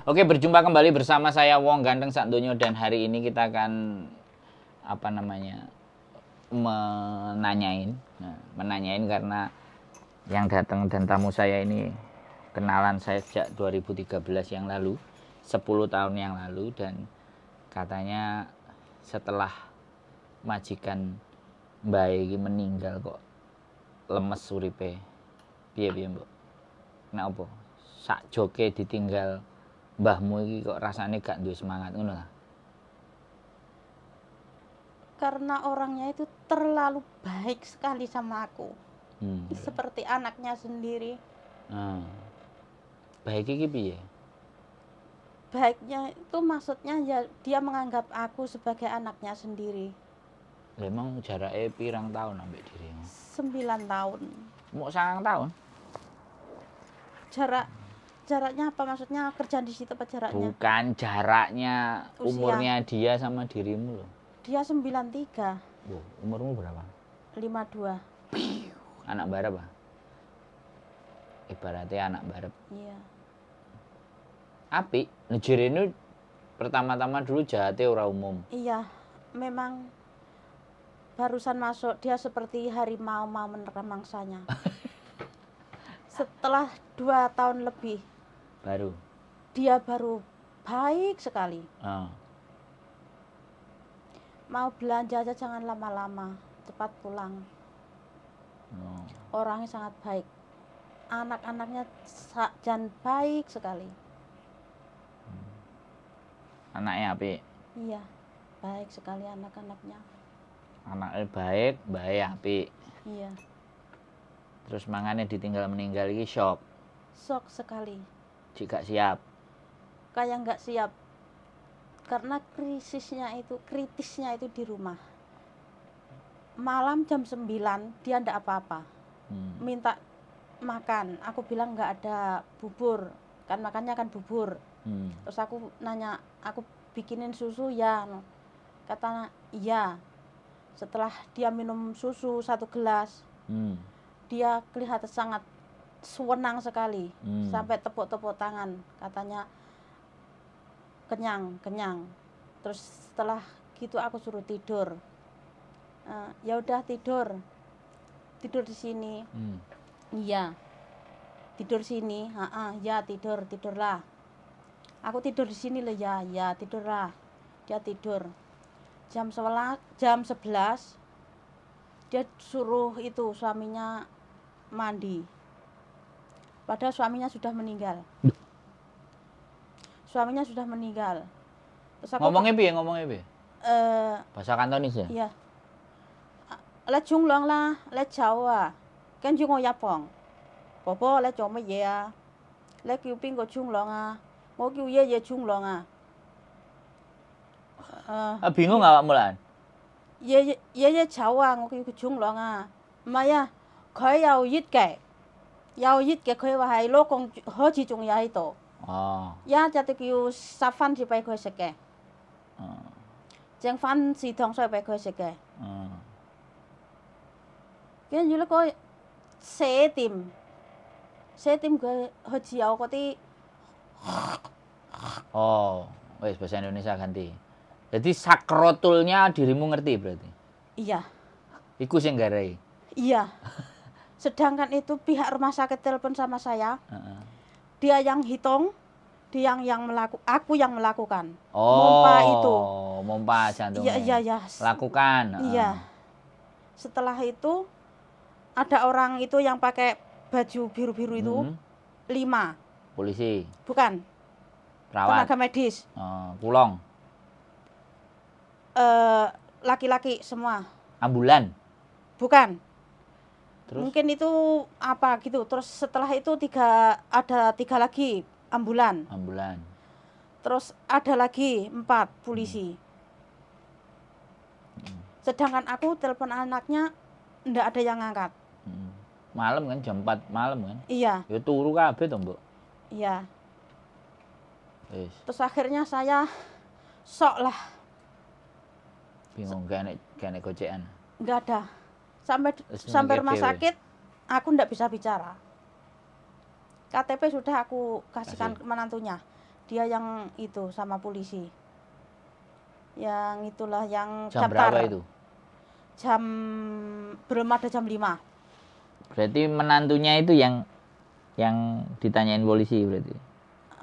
Oke, berjumpa kembali bersama saya Wong Ganteng Sakdonyo dan hari ini kita akan menanyain karena yang datang dan tamu saya ini kenalan saya sejak 2013 yang lalu, 10 tahun yang lalu, dan katanya setelah majikan Mbak iki meninggal kok lemes uripe. Piye Mbok? Kenapa? Sak joke ditinggal mbahmu iki kok rasanya gak duwe semangat ngono lah. Karena orangnya itu terlalu baik sekali sama aku. Seperti anaknya sendiri. Baik iki piye? Baiknya itu maksudnya ya dia menganggap aku sebagai anaknya sendiri. Emang jaraknya pirang tahun ambek dirimu? 9 tahun. Mau 9 tahun? Jaraknya apa maksudnya, kerjaan di situ apa jaraknya? Bukan jaraknya, Usia. umurnya dia sama dirimu loh. Dia 93. Umurmu berapa? 52. Anak barep ah? Ibaratnya anak barep. Iya. Apik, ini pertama-tama dulu jahatnya ora umum. Iya, memang barusan masuk dia seperti harimau mau menerkam mangsanya. Setelah 2 tahun lebih dia baru baik sekali. Mau belanja aja jangan lama-lama, cepat pulang. Orangnya sangat baik, anak-anaknya dan baik sekali. Anaknya apik? Iya, baik sekali anak-anaknya. Anaknya baik apik. Iya. Terus mangane ditinggal meninggal iki shock Sekali. Jika siap. Kayak nggak siap. Karena kritisnya itu di rumah. Malam jam 9 dia ndak apa-apa. Minta makan. Aku bilang nggak ada bubur. Kan makannya kan bubur. Terus aku nanya, aku bikinin susu ya? Katanya iya. Setelah dia minum susu 1 gelas, dia kelihatan sangat senang sekali. Sampai tepuk-tepuk tangan. Katanya kenyang. Terus setelah gitu aku suruh tidur. Ya udah tidur di sini. Iya, tidur sini. Ya tidurlah. Aku tidur di sini loh ya tidurlah. Dia tidur. Jam 11 dia suruh itu suaminya mandi. Padahal suaminya sudah meninggal. Terus aku Ngomongnya piye? Bahasa Kantonis ya? Iya. Le Chunglong la, le chao à. Kan chung ya pong. Popo le chao乜嘢啊? Le kêu邊個沖涼啊? Mo kêu ye ye沖涼啊. Bingung awakmu lan? Ye chao à, 我叫佢沖涼啊。唔係啊，佢又熱嘅，佢話係老公好似仲有喺度。一日都叫烚番薯俾佢食嘅，整番薯糖水俾佢食嘅。跟住咧個寫店佢好似有嗰啲。Wes bahasa Indonesia ganti. Jadi sakrotulnya dirimu ngerti berarti? Iya. Iku sing garai? Iya. Sedangkan itu pihak rumah sakit telepon sama saya. Dia yang hitung, aku yang melakukan. Mompa itu. Mompa jantungnya. Iya. Lakukan. Iya. Setelah itu ada orang itu yang pakai baju biru-biru itu 5. Polisi? Bukan. Perawat? Tenaga medis. Pulong? Laki-laki semua. Ambulan? Bukan. Terus? Mungkin itu apa gitu. Terus setelah itu ada 3 lagi ambulan. Terus ada lagi 4 polisi. Sedangkan aku telepon anaknya ndak ada yang ngangkat. Malam kan, jam 4 malam kan? Iya. Ya turu kabeh to, Mbok? Iya. Terus akhirnya saya sok lah. Bingung gak enek gocekan? Enggak ada. Sampai rumah sakit aku ndak bisa bicara. KTP sudah aku kasihkan ke menantunya. dia yang itu sama polisi. Yang itulah yang Jam berapa itu? Belum ada jam 5. Berarti menantunya itu yang ditanyain polisi berarti.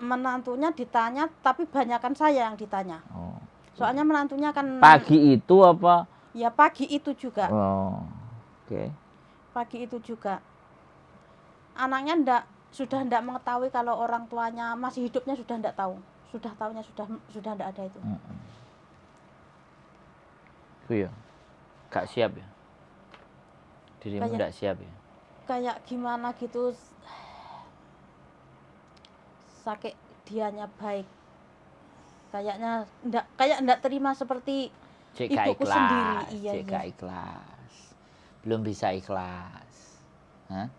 Menantunya ditanya, tapi banyakan saya yang ditanya. Oh. Soalnya menantunya kan Pagi itu apa? ya pagi itu juga. Oh. Oke. Pagi itu juga. Anaknya sudah ndak mengetahui kalau orang tuanya masih hidupnya, sudah ndak tahu. Sudah tahunya sudah ndak ada itu. Itu ya. Gak siap ya. Dirimu ndak siap ya. Kayak gimana gitu, sakit dianya baik, kayaknya ndak terima seperti ibuku sendiri. Iya. Ikhlas. Belum bisa ikhlas. Hah?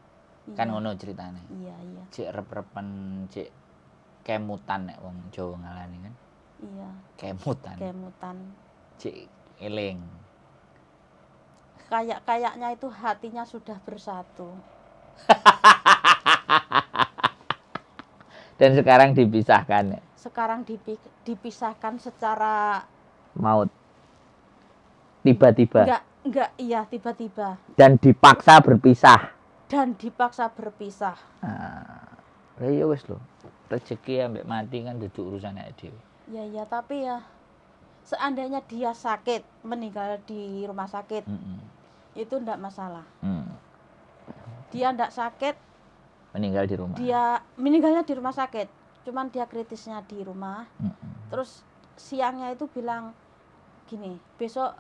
Iya. Kan ngono ceritane. Iya. Cek rep-repen, cek kemutan nek wong Jawa ngalani kan. Iya. Kemutan. Cek eling. Kayaknya itu hatinya sudah bersatu. Dan sekarang dipisahkan. Sekarang dipisahkan secara maut. Tiba-tiba. Enggak, iya tiba-tiba. Dan dipaksa berpisah. Ya wis lho. Rezeki ambek mati kan duduk urusan dhewe. Ya, tapi ya seandainya dia sakit, meninggal di rumah sakit. Itu enggak masalah. Dia enggak sakit, meninggal di rumah. Dia meninggalnya di rumah sakit, cuman dia kritisnya di rumah. Terus siangnya itu bilang gini, besok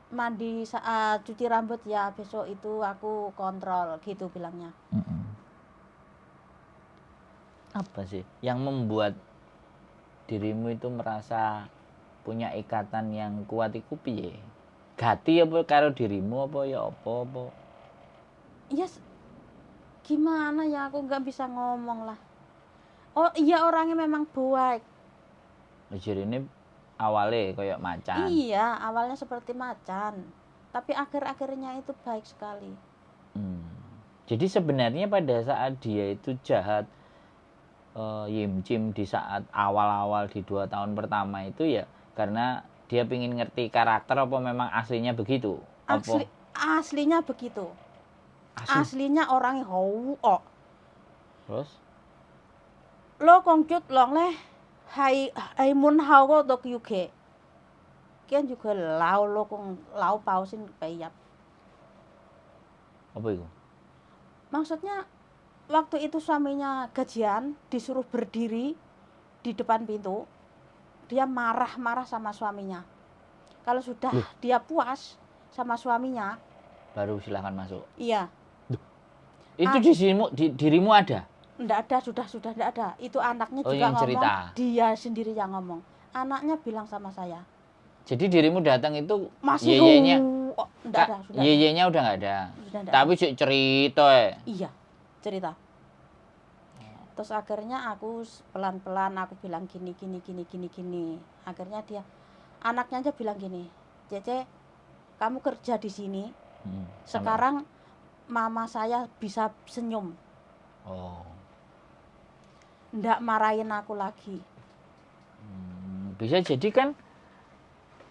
mandi saat cuci rambut ya, besok itu aku kontrol gitu bilangnya. Apa sih yang membuat dirimu itu merasa punya ikatan yang kuat iku piye? Gati apa karo dirimu apa ya apa? Iya, gimana ya, aku nggak bisa ngomong lah. Oh iya, orangnya memang baik. Jadi ini awalnya kayak macan. Iya, awalnya seperti macan, tapi akhir-akhirnya itu baik sekali. Jadi sebenarnya pada saat dia itu jahat, Yimcim di saat awal-awal di 2 tahun pertama itu ya karena dia pingin ngerti karakter apa memang aslinya begitu? Aslinya begitu. Aslinya orangnya hau. Terus? Lo kongcut long leh, hai mun hau ko dok yuke. Kian juga lo kong lau pausin payap. Apa itu? Maksudnya waktu itu suaminya gajian, disuruh berdiri di depan pintu. Dia marah-marah sama suaminya. Kalau sudah dia puas sama suaminya, baru silahkan masuk. Iya. Itu dirimu ada? Enggak ada, sudah enggak ada. Itu anaknya juga yang ngomong, cerita. Dia sendiri yang ngomong. Anaknya bilang sama saya. Jadi dirimu datang itu masih yeyenya enggak ada, sudah. Yeyenya udah enggak ada. Tapi cerita Iya, cerita. Terus akhirnya aku pelan-pelan aku bilang gini. Akhirnya anaknya aja bilang gini, Cece, kamu kerja di sini. Sekarang mama saya bisa senyum. Ndak marahin aku lagi. Bisa jadi kan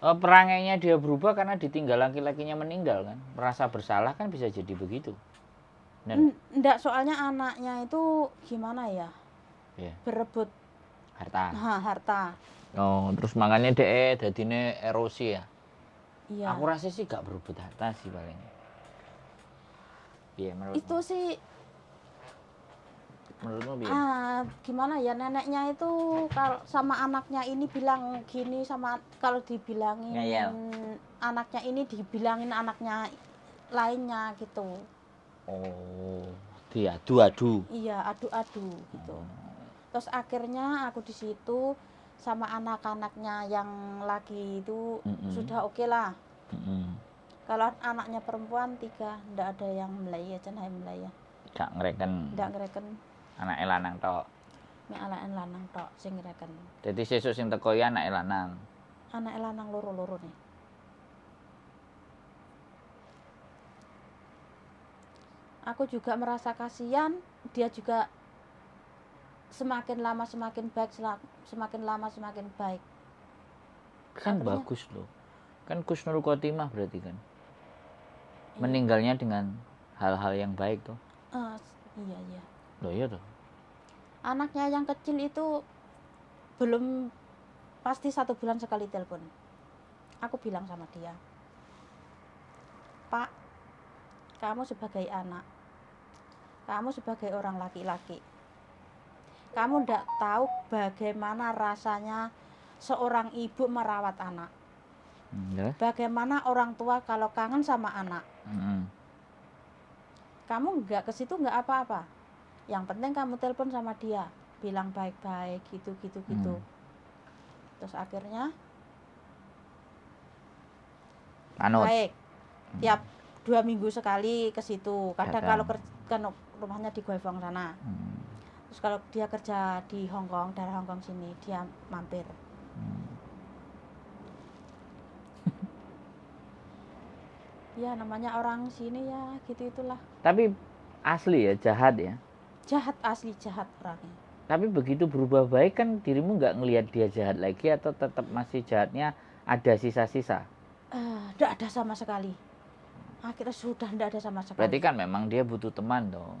perangainya dia berubah karena ditinggal laki-lakinya meninggal kan. Merasa bersalah kan bisa jadi begitu. Ndak, soalnya anaknya itu gimana ya? Berebut harta. Harta. Terus makanya dia dadine erosi ya. Iya. Aku rasa sih gak berebut harta sih paling. Itu sih menurutmu biar? Gimana ya, neneknya itu kalau sama anaknya ini bilang gini, sama kalau dibilangin anaknya ini dibilangin anaknya lainnya gitu. Diadu-adu. Iya, adu-adu gitu. Terus akhirnya aku di situ sama anak-anaknya yang laki itu sudah oke lah. Kalau anaknya perempuan 3, ndak ada yang melaya, cenah melaya. Ndak ngereken. Anake lanang tok. Nek anake lanang tok sing ngereken. Dadi sesuk sing teko ya anake lanang. Anake lanang loro-loro nih. Aku juga merasa kasihan, dia juga semakin lama semakin baik, semakin lama semakin baik. Kan Akhirnya, bagus loh. Kan Husnul Khotimah berarti kan. Meninggalnya dengan hal-hal yang baik tuh. Iya iya. Loh iya tuh. Anaknya yang kecil itu belum pasti 1 bulan sekali telepon. Aku bilang sama dia, Pak, kamu sebagai anak, kamu sebagai orang laki-laki, kamu tidak tahu bagaimana rasanya seorang ibu merawat anak. Bagaimana orang tua kalau kangen sama anak. Kamu nggak ke situ nggak apa-apa. Yang penting kamu telepon sama dia, bilang baik-baik gitu. Terus akhirnya baik. Tiap 2 minggu sekali ke situ. Kadang kalau kan rumahnya di Goifong sana. Terus kalau dia kerja di Hong Kong, dari Hong Kong sini, dia mampir. Ya namanya orang sini ya gitu itulah. Tapi asli ya, jahat ya. Jahat, asli jahat orangnya. Tapi begitu berubah baik kan dirimu nggak ngelihat dia jahat lagi atau tetap masih jahatnya ada sisa-sisa? Tidak ada sama sekali. Akhirnya sudah tidak ada sama sekali. Berarti kan memang dia butuh teman toh.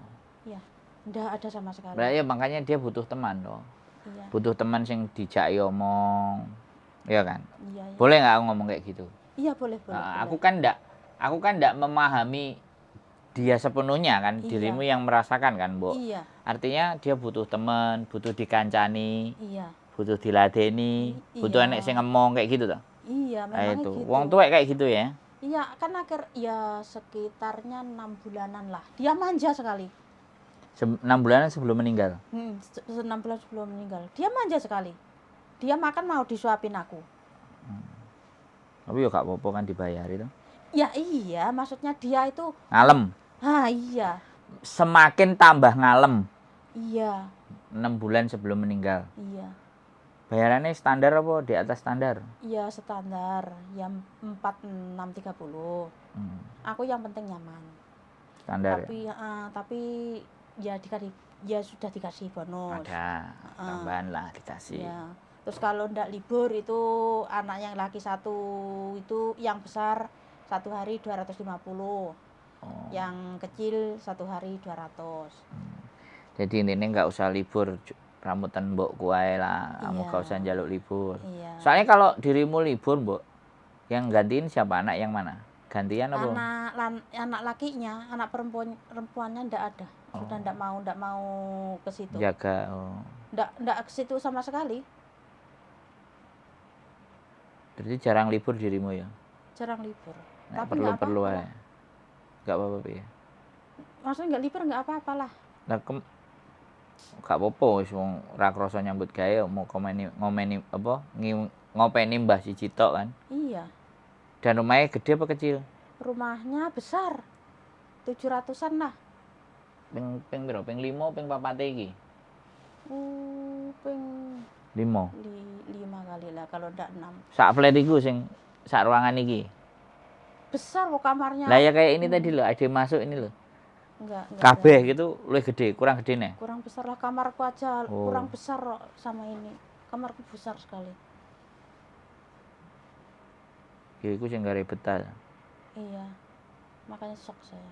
Iya, tidak ada sama sekali. Berarti ya makanya dia butuh teman toh. Iya. Butuh teman yang dijak omong, ya kan? Iya. Boleh nggak aku ngomong kayak gitu? Iya boleh. Aku kan ndak memahami dia sepenuhnya kan, dirimu yang merasakan kan, Mbok. Iya. Artinya dia butuh teman, butuh dikancani, iya, butuh diladeni, butuh anak sing ngomong kayak gitu toh. Iya, memang itu. gitu. Wong tuwek kayak gitu ya. Iya, kan ya sekitarnya 6 bulanan lah. Dia manja sekali. 6 bulanan sebelum meninggal. 6 bulan sebelum meninggal. Dia manja sekali. Dia makan mau disuapin aku. Tapi ya gak apa-apa kan dibayar itu. Ya iya, maksudnya dia itu ngalem. Iya. Semakin tambah ngalem. Iya. 6 bulan sebelum meninggal. Iya. Bayarannya standar apa di atas standar? Iya, standar. Yang 4.630. Aku yang penting nyaman. Standar. Tapi ya sudah dikasih bonus. Ada tambahan lah dikasih. Ya. Terus kalau ndak libur itu anak yang laki 1 itu yang besar 1 hari 250. Yang kecil 1 hari 200. Jadi intinya nggak usah libur, rambutan mbok kuai lah, kamu gak usah njaluk libur. Iya. Soalnya kalau dirimu libur, Mbok, yang gantiin siapa? Anak yang mana? Gantian apa? Anak lakinya, anak perempuannya ndak ada. Sudah ndak mau ke situ. Jaga. Ndak ke situ sama sekali. Berarti jarang libur dirimu ya? Jarang libur. Nah, tapi perlu aja. Enggak apa-apa ya. Maksudnya enggak libur enggak apa-apalah. Nah, gak apa-apa wis wong ora krasa nyambut gawe mau ngomeni apa ngopeni Mbah siji tok kan. Iya. Dan rumahnya gede apa kecil? Rumahnya besar. 700-an lah. Ping piro? Ping 5, ping 4 iki? Ping 5. 5 kali lah kalau ndak 6. Sak flat iku sing sak ruangan iki. Besar kok kamarnya. Lah ya kayak ini tadi loh, ada masuk ini loh. Enggak. Kabeh gitu luwih gede, kurang gede nih. Kurang besar lah kamarku aja, kurang besar sama ini. Kamarku besar sekali. Ya iku sing gare betah. Iya. Makanya shock saya.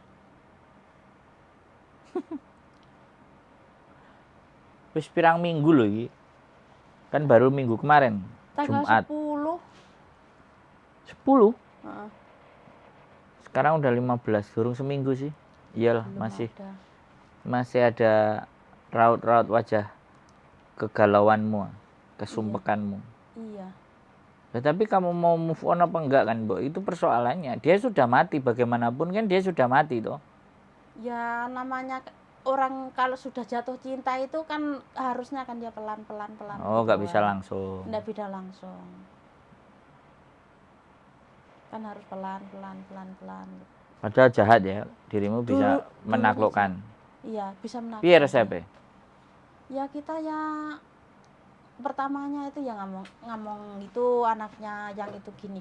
Wis pirang minggu loh iki. Kan baru minggu kemarin. Tanggal Jumat. 10. 10? Sekarang udah 15, durung seminggu sih. Iyalah, masih ada raut-raut wajah kegalauanmu, kesumpekanmu. Iya. Ya, tapi kamu mau move on apa enggak kan, Mbok? Itu persoalannya. Dia sudah mati, bagaimanapun kan dia sudah mati toh. Ya namanya orang kalau sudah jatuh cinta itu kan harusnya kan dia pelan-pelan. Oh, nggak bisa langsung. Nggak bisa langsung. Kan harus pelan-pelan. Padahal jahat ya, dirimu bisa menaklukkan. Iya, bisa menaklukkan. Piye resepnya? Ya kita ya pertamanya itu ya ngomong itu anaknya yang itu gini.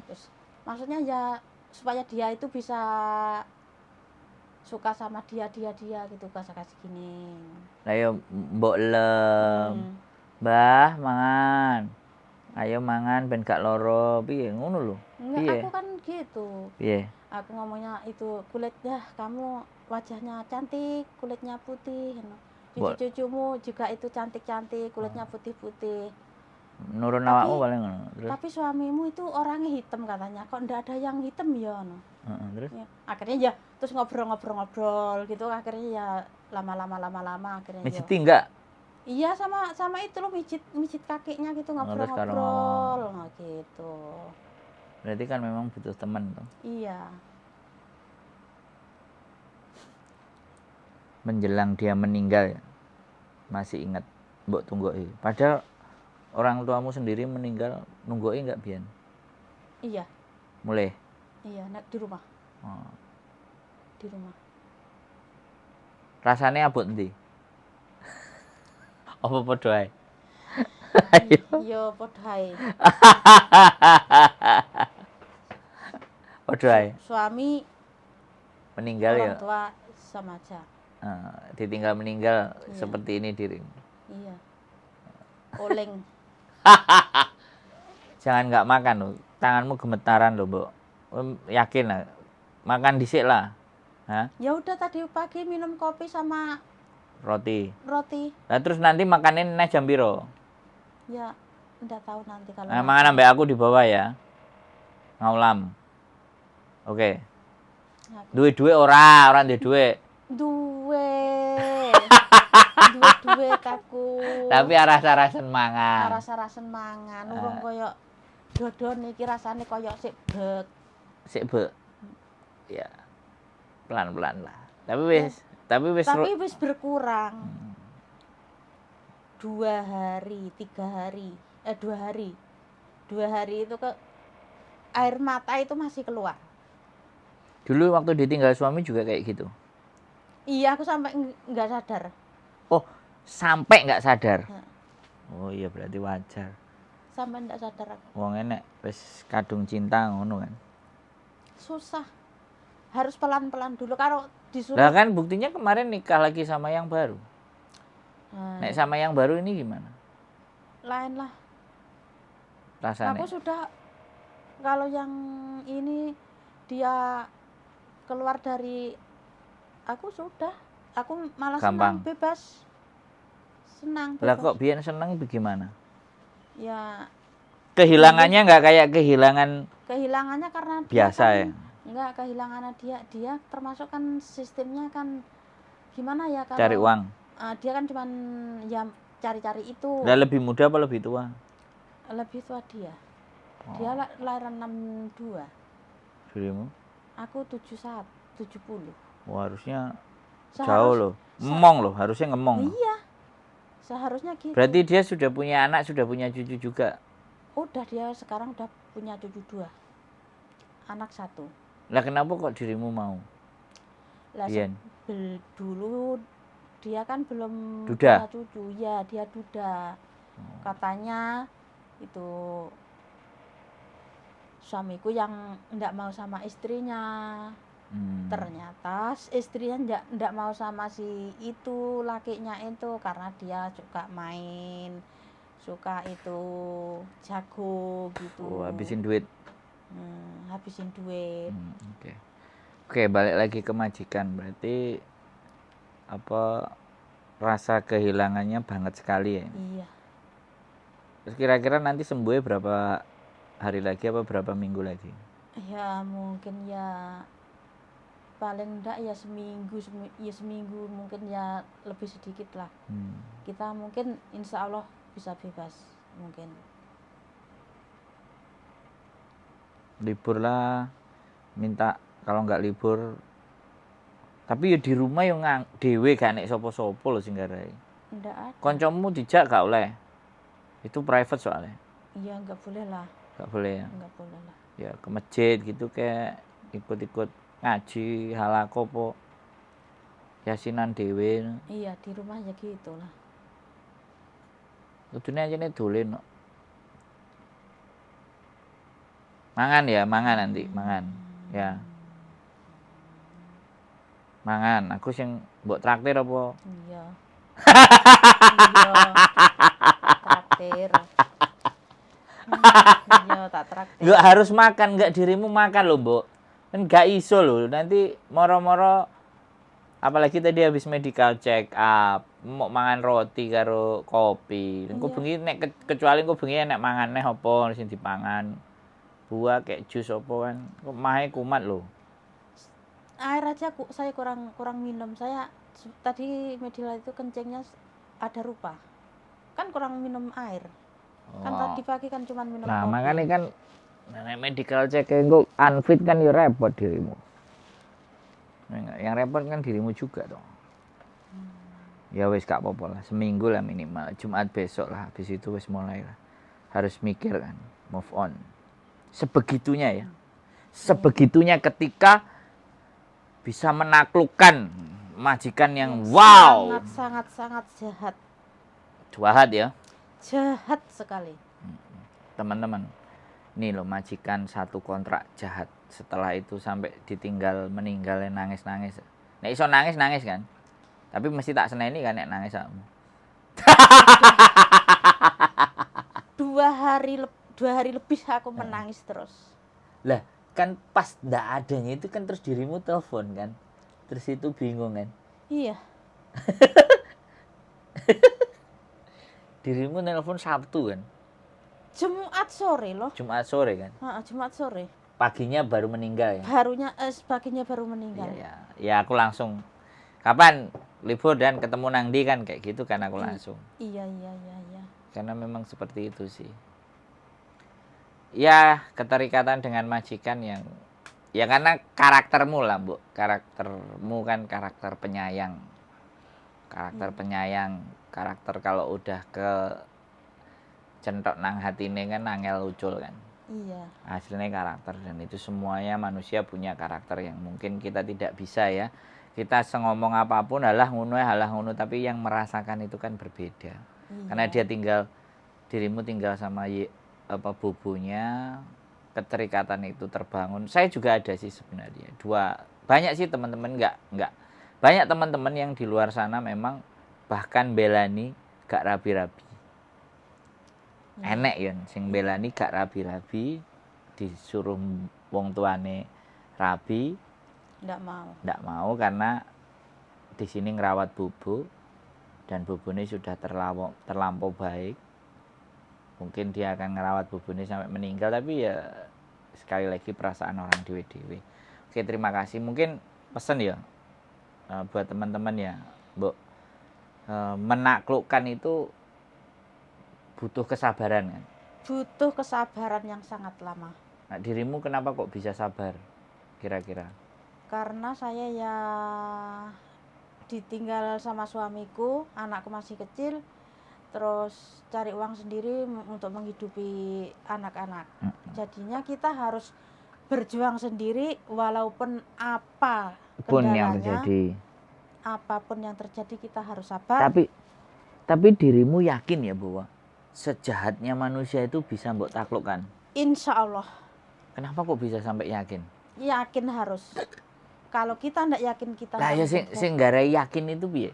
Terus maksudnya ya supaya dia itu bisa suka sama dia gitu kasih gini. Lah yo mbok lem. Mbah mangan. Ayo mangan ben gak loro. Piye ngono lho. Enggak, Piye? aku kan gitu. Piye? Aku ngomongnya itu kulitnya kamu wajahnya cantik, kulitnya putih. Cucu-cucumu juga itu cantik-cantik, kulitnya putih-putih. Nurun awakmu paling ngono. Terus Tapi suamimu itu orangnya hitam katanya. Kok ndak ada yang hitam ya? terus Ya, akhirnya ya terus ngobrol gitu. Akhirnya ya lama-lama akhirnya mijit ya. enggak? Iya sama itu loh mijit kakinya gitu Terus karo ngobrol gitu. Berarti kan memang butuh teman toh. Iya. Menjelang dia meninggal ya, masih ingat mbok tunggoki. Padahal orang tuamu sendiri meninggal nunggoki enggak biyen? Iya. Mulai? Iya, di rumah. Oh. Di rumah. Rasane abot endi? Apa padha ae? Iya, padha ae. Padha ae. Suami Meninggal ya. orang tua sama aja. Ditinggal meninggal Iya. seperti ini dirimu. Iya. Oleng. Jangan nggak makan loh. Tanganmu gemetaran loh, Mbok. Yakin lah. Makan dhisik lah. Hah? Ya udah tadi pagi minum kopi sama Roti. roti. Nah, terus nanti makanin neh jam piro? Ya, enggak tahu nanti kalau Nah, mangan ambek aku di bawah ya. Ngaulam. Oke. Duwe-duwe ora duwe duwe. Duwe aku. Tapi rasa-rasen mangan. Rasa-rasen mangan. Urung koyo dodon iki rasane koyo sik bek. Sik bek. Ya. Pelan-pelan lah. Tapi wis berkurang. 2 hari, 3 hari. 2 hari. 2 hari itu air mata itu masih keluar. Dulu waktu ditinggal suami juga kayak gitu? Iya, aku sampai nggak sadar. Oh, sampai nggak sadar? Oh iya, berarti wajar. Sampai nggak sadar aku. Wong enek wis kadung cinta ngono kan. Susah. Harus pelan-pelan dulu karo disuruh. Lah kan buktinya kemarin nikah lagi sama yang baru. Nek sama yang baru ini gimana? Lain lah. Rasanya. Aku sudah, kalau yang ini dia keluar dari aku sudah, aku malah gampang. Senang bebas. Lah kok biyen seneng bagaimana? Ya. Kehilangannya nggak kayak kehilangannya karena biasa dia kan, ya? Enggak, kehilangannya dia termasuk kan sistemnya kan gimana ya kalau cari uang. Dia kan cuman ya cari-cari itu. Lah lebih muda apa lebih tua? Lebih tua dia. Dia lahiran 62. Dirimu? Aku 70. Wah, harusnya jauh loh. Ngemong loh, harusnya ngemong. Iya. Seharusnya gitu. Berarti dia sudah punya anak, sudah punya cucu juga. Udah, dia sekarang udah punya cucu 2. Anak 1. Lah kenapa kok dirimu mau? Lah dulu dia kan belum duda. Punya cucu. Ya, dia duda. Katanya itu suamiku yang enggak mau sama istrinya. Ternyata istrinya enggak mau sama si itu lakinya itu karena dia suka main, suka itu jago gitu. Oh, habisin duit. Habisin duit. Oke, balik lagi ke majikan. Berarti apa rasa kehilangannya banget sekali ya? Iya. Terus kira-kira nanti sembuhnya berapa hari lagi apa berapa minggu lagi? Ya mungkin ya paling enggak ya seminggu mungkin ya lebih sedikit lah. Kita mungkin insya Allah bisa bebas mungkin. Libur lah, minta kalau nggak libur. Tapi ya di rumah yang dewe gak nek sopo-sopo lho sing garai. Ndak ada. Koncomu dijak gak oleh. Itu private soalnya. Iya, enggak boleh lah. Enggak boleh ya. Enggak boleh lah. Ya ke masjid gitu kayak ikut-ikut ngaji halako po yasinan dewe. Iya, di rumah ya gitu lah. Kudune anjene dolen kok. Mangan ya, mangan nanti, mangan. Ya. Mangan, aku sing mbok traktir apa? Iya. Iya. Traktir. Iya, tak traktir. Enggak harus makan, enggak dirimu makan loh, Mbok. Kan enggak iso loh. Nanti moro-moro apalagi tadi habis medical check up, mau mangan roti karo kopi. Engko Iya. bengi nek kecuali engko bengi nek mangan neh apa sing dipangan. Buah kayak jus apa kan. Kok mahe kumat loh. Air aja saya kurang minum. Saya tadi medical itu kencingnya ada rupa. Kan kurang minum air. Kan tadi pagi kan cuma minum Nah, kopi. makanya kan nek medical check engko unfit kan ya repot dirimu. Yang repot kan dirimu juga dong. Ya wis gak apa-apa lah, seminggu lah minimal. Jumat besok lah, habis itu wis mulai lah. Harus mikir kan, move on. Sebegitunya ya. Sebegitunya ketika bisa menaklukkan majikan yang wow. Sangat jahat. Jahat ya. Jahat sekali. Teman-teman, ini loh majikan satu kontrak jahat. Setelah itu sampai ditinggal meninggal nangis-nangis. Nek iso nangis kan. Tapi mesti tak seneni kan nek nangis kamu. 2 hari lebih aku menangis terus. Lah, kan pas ndak adanya itu kan terus dirimu telepon kan. Terus itu bingung kan. Iya. Dirimu nelpon Sabtu kan. Jumat sore loh. Jumat sore kan. Jumat sore. Paginya baru meninggal ya. Paginya baru meninggal. Iya, ya aku langsung kapan libur dan ketemu Nangdi kan kayak gitu kan aku langsung. Iya. Karena memang seperti itu sih. Ya, keterikatan dengan majikan yang ya karena karaktermu lah, Bu. Karaktermu kan karakter penyayang. Karakter kalau udah ke centok nang hatine kan angel ucul kan. Iya. Hasilnya karakter, dan itu semuanya manusia punya karakter yang mungkin kita tidak bisa ya. Kita ngomong apapun halah ngono, tapi yang merasakan itu kan berbeda. Iya. Karena dirimu tinggal sama bubunya, keterikatan itu terbangun. Saya juga ada sih sebenarnya. Banyak sih teman-teman enggak. Banyak teman-teman yang di luar sana memang bahkan belani gak rabi-rabi. Enek ya sing belani gak rabi-rabi, disuruh wong tuane rabi ndak mau karena di sini ngerawat bubu dan bubune sudah terlampau baik. Mungkin dia akan ngerawat bubune sampai meninggal, tapi ya sekali lagi perasaan orang dewe-dewe. Oke, terima kasih. Mungkin pesan ya buat teman-teman ya, Mbok, menaklukkan itu butuh kesabaran kan? Butuh kesabaran yang sangat lama. Nah, dirimu kenapa kok bisa sabar kira-kira? Karena saya ya ditinggal sama suamiku, anakku masih kecil, terus cari uang sendiri untuk menghidupi anak-anak. Jadinya kita harus berjuang sendiri walaupun apapun yang terjadi kita harus sabar. Tapi dirimu yakin ya bahwa sejahatnya manusia itu bisa mbok taklukkan? Insya Allah. Kenapa kok bisa sampai yakin? Yakin harus. Kalau kita ndak yakin kita. Lah ya sing garai yakin itu piye?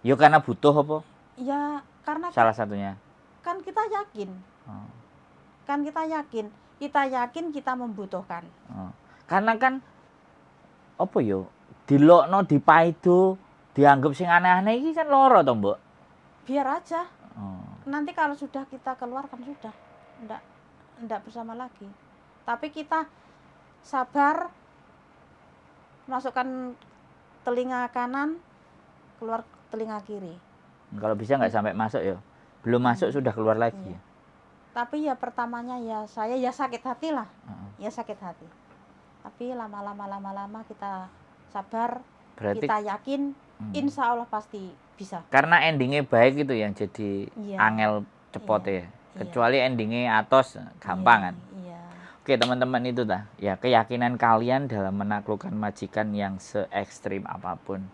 Ya karena butuh apa? Ya karena salah satunya. Kan kita yakin. Kan kita yakin kita membutuhkan. Karena kan apa yo? Dilokno dipaido, dianggap sing aneh-aneh iki kan loro to, Mbok. Biar aja. Nanti kalau sudah kita keluar kan sudah ndak bersama lagi. Tapi kita sabar, masukkan telinga kanan, keluar telinga kiri. Kalau bisa nggak sampai masuk ya. Belum masuk sudah keluar lagi. Iya. Tapi ya pertamanya ya saya ya sakit hati lah. Ya sakit hati. Tapi lama-lama kita sabar, berarti kita yakin insya Allah pasti bisa. Karena endingnya baik itu yang jadi angel cepot ya. Kecuali endingnya atos gampang kan. Oke teman-teman, itu dah ya keyakinan kalian dalam menaklukkan majikan yang se ekstrim apapun.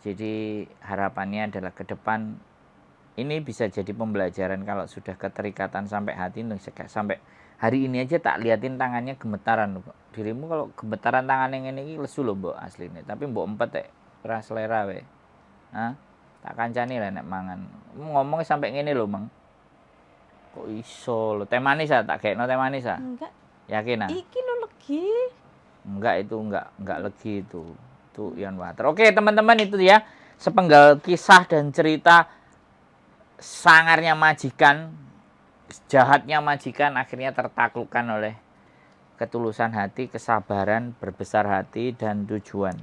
Jadi harapannya adalah ke depan ini bisa jadi pembelajaran. Kalau sudah keterikatan sampai hati, sampai hari ini aja tak liatin tangannya gemetaran loh. Dirimu kalau gemetaran tangannya ini lesu loh Mbok aslinya. Tapi Mbok empet ora selera we. Hah? Tak kancani lah nek mangan. Ngomong sampai ngene lho, Mang. Kok iso lho. Teh manis tak gekno teh manis Enggak. Yakin Iki lo legi. Enggak itu enggak legi itu. Itu Ion Water. Oke, teman-teman itu ya sepenggal kisah dan cerita sangarnya majikan, jahatnya majikan akhirnya tertaklukkan oleh ketulusan hati, kesabaran, berbesar hati dan tujuan.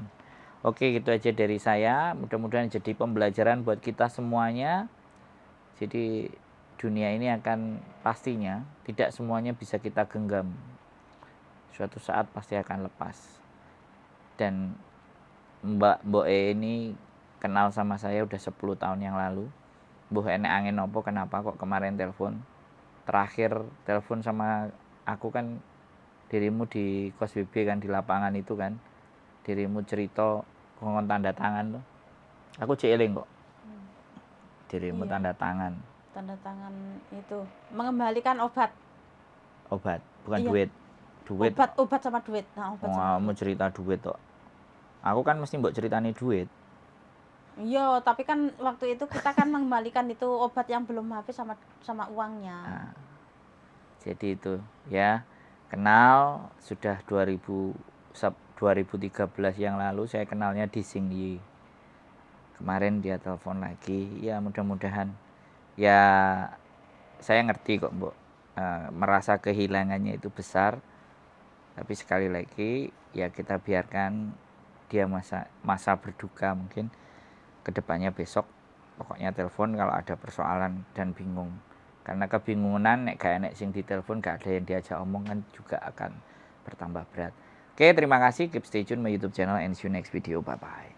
Oke, gitu aja dari saya. Mudah-mudahan jadi pembelajaran buat kita semuanya. Jadi dunia ini akan pastinya tidak semuanya bisa kita genggam. Suatu saat pasti akan lepas. Dan Mbok E ini kenal sama saya udah 10 tahun yang lalu. Mbuh enek angin opo kenapa kok kemarin telepon. Terakhir telepon sama aku kan dirimu di Kos BB kan, di lapangan itu kan. Dirimu cerita ngomong tanda tangan tuh. Aku cek eling kok. Dirimu Iya. tanda tangan. Tanda tangan itu mengembalikan obat. Obat, bukan Iya. duit. Duit. Obat sama duit. Nah, obat sama Mau cerita duit kok. Aku kan mesti mbok ceritani duit. Iya, tapi kan waktu itu kita kan mengembalikan itu obat yang belum habis sama uangnya. Nah, jadi itu ya, kenal sudah 2013 yang lalu saya kenalnya di Singyi. Kemarin dia telepon lagi, ya mudah-mudahan ya saya ngerti kok Mbok, merasa kehilangannya itu besar. Tapi sekali lagi ya kita biarkan dia masa berduka mungkin. Kedepannya besok pokoknya telepon kalau ada persoalan dan bingung, karena kebingungan nek gak enek sing ditelepon gak ada yang diajak omong kan juga akan bertambah berat. Oke, terima kasih, keep stay tune my YouTube channel and see you next video, bye bye.